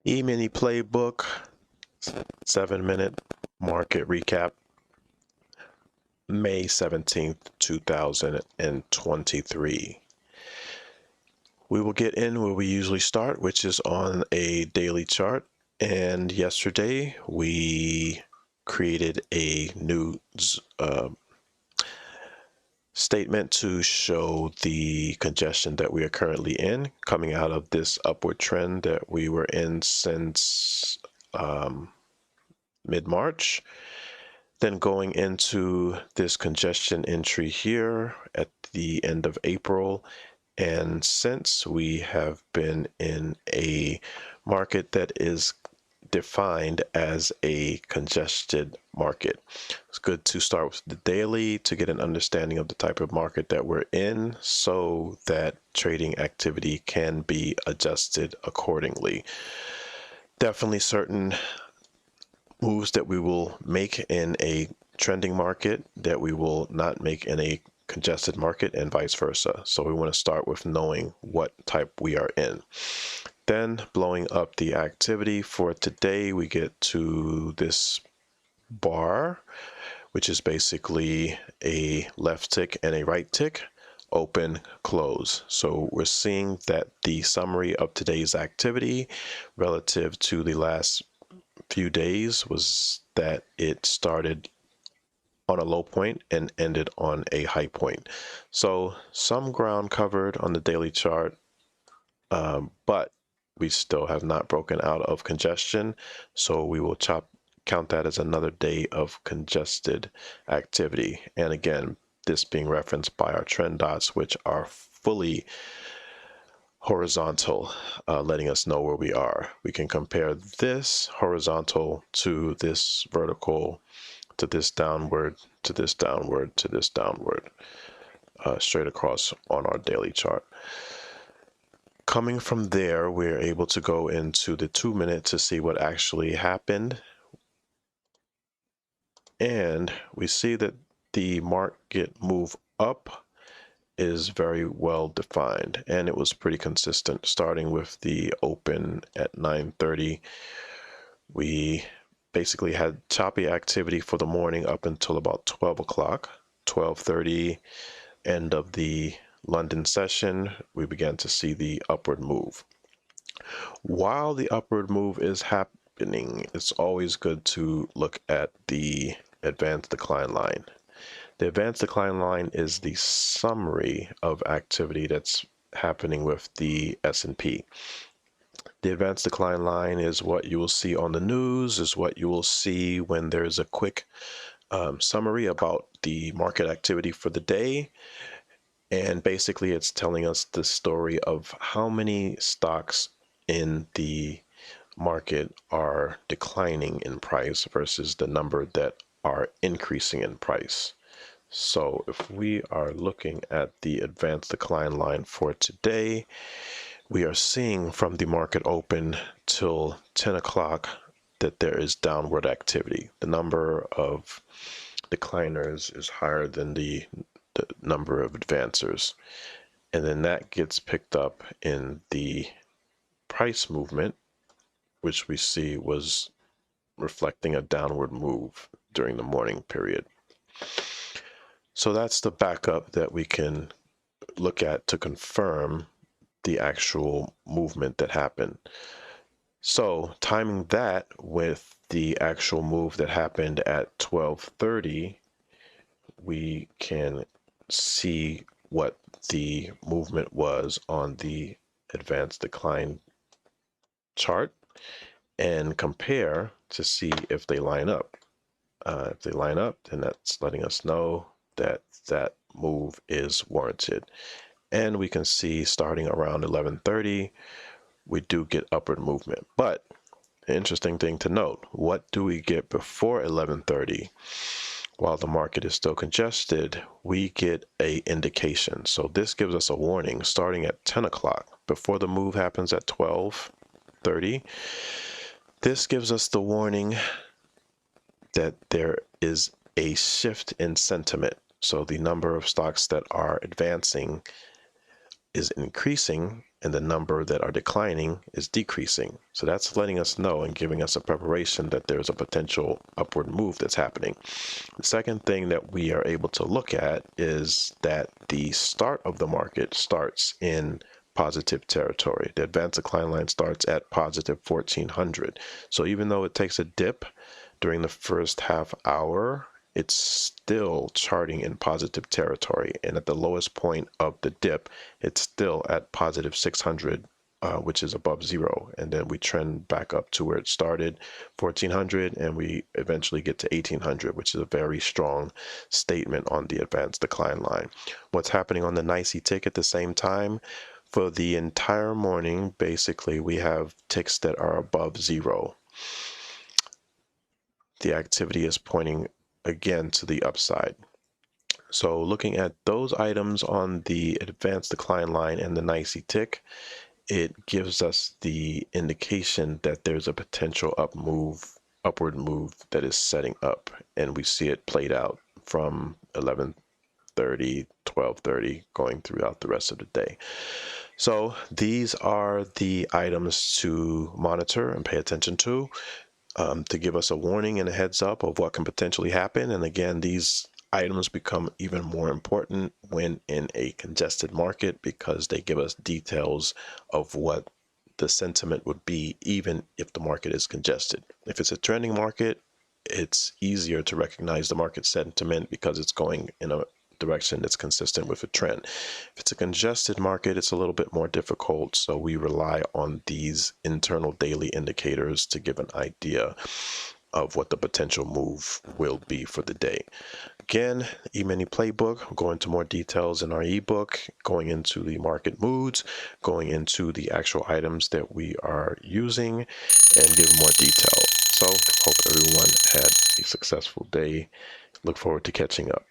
Emini Playbook, 7-minute market recap, May 17th, 2023. We will get in where we usually start, which is on a daily chart. And yesterday we created a new statement to show the congestion that we are currently in, coming out of this upward trend that we were in since mid-March. Then going into this congestion entry here at the end of April. And since we have been in a market that is defined as a congested market, it's good to start with the daily to get an understanding of the type of market that we're in so that trading activity can be adjusted accordingly. Definitely certain moves that we will make in a trending market that we will not make in a congested market and vice versa. So we want to start with knowing what type we are in. Then blowing up the activity for today, we get to this bar, which is basically a left tick and a right tick, open, close. So we're seeing that the summary of today's activity relative to the last few days was that it started on a low point and ended on a high point. So some ground covered on the daily chart, but we still have not broken out of congestion. So we will count that as another day of congested activity. And again, this being referenced by our trend dots, which are fully horizontal, letting us know where we are. We can compare this horizontal to this vertical, to this downward, to this downward, to this downward, straight across on our daily chart. Coming from there, we're able to go into the 2-minute to see what actually happened. And we see that the market move up is very well defined, and it was pretty consistent starting with the open at 9:30. We basically had choppy activity for the morning up until about 12 o'clock. 12:30, end of the London session, we began to see the upward move. While the upward move is happening, it's always good to look at the advanced decline line. The advanced decline line is the summary of activity that's happening with the S&P. The advanced decline line is what you will see on the news, is what you will see when there's a quick summary about the market activity for the day. And basically it's telling us the story of how many stocks in the market are declining in price versus the number that are increasing in price. So if we are looking at the advanced decline line for today, we are seeing from the market open till 10 o'clock that there is downward activity. The number of decliners is higher than the number of advancers. And then that gets picked up in the price movement, which we see was reflecting a downward move during the morning period. So that's the backup that we can look at to confirm the actual movement that happened. So timing that with the actual move that happened at 12:30, we can see what the movement was on the advanced decline chart and compare to see if they line up. If they line up, then that's letting us know that that move is warranted. And we can see starting around 11:30, we do get upward movement. But an interesting thing to note, what do we get before 11:30? While the market is still congested, we get a indication. So this gives us a warning starting at 10 o'clock before the move happens at 12:30. This gives us the warning that there is a shift in sentiment. So the number of stocks that are advancing is increasing, and the number that are declining is decreasing. So that's letting us know and giving us a preparation that there's a potential upward move that's happening. The second thing that we are able to look at is that the start of the market starts in positive territory. The advanced decline line starts at positive 1400. So even though it takes a dip during the first half hour, it's still charting in positive territory. And at the lowest point of the dip, it's still at positive 600, which is above zero. And then we trend back up to where it started, 1400, and we eventually get to 1800, which is a very strong statement on the advanced decline line. What's happening on the NYSE tick at the same time? For the entire morning, basically, we have ticks that are above zero. The activity is pointing again to the upside. So looking at those items on the advanced decline line and the NYSE tick, it gives us the indication that there's a potential upward move that is setting up, and we see it played out from 11:30, 12:30, going throughout the rest of the day. So these are the items to monitor and pay attention to give us a warning and a heads up of what can potentially happen. And again, these items become even more important when in a congested market because they give us details of what the sentiment would be even if the market is congested. If it's a trending market, it's easier to recognize the market sentiment because it's going in a direction that's consistent with a trend. If it's a congested market, it's a little bit more difficult, so we rely on these internal daily indicators to give an idea of what the potential move will be for the day. Again, Emini playbook, we'll go into more details in our ebook, going into the market moods, going into the actual items that we are using, and give more detail. So hope everyone had a successful day. Look forward to catching up.